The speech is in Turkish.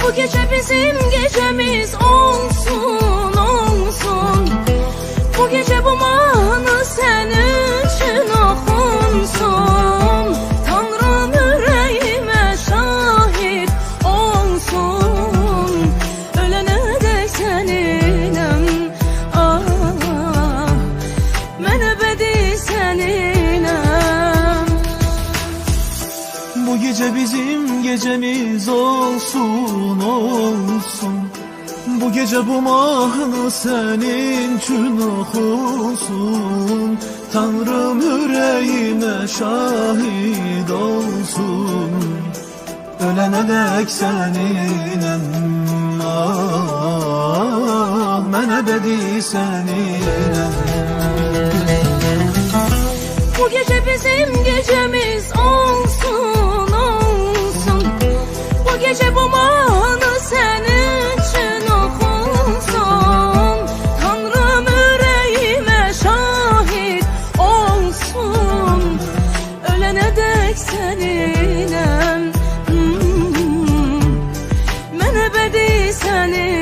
Bu gece bizim gecemiz olsun, olsun. Bu gece bu mahnı sen için okunsun. Tanrım yüreğime şahit olsun. Ölene dek seninle, ah, ben ebedi seninle. Bu gece bizim gecemiz olsun, olsun. Bu gece bu mahnı senin için okunsun. Tanrım yüreğime şahit olsun. Ölene dek seninim, ah, ben ebedi seninim. Bu gece bizim gecemiz olsun, olsun. Bu gece bu mahnı senin için okunsun. Tanrım yüreğime şahit olsun. Ölene dek seninle, ben ebedi senin.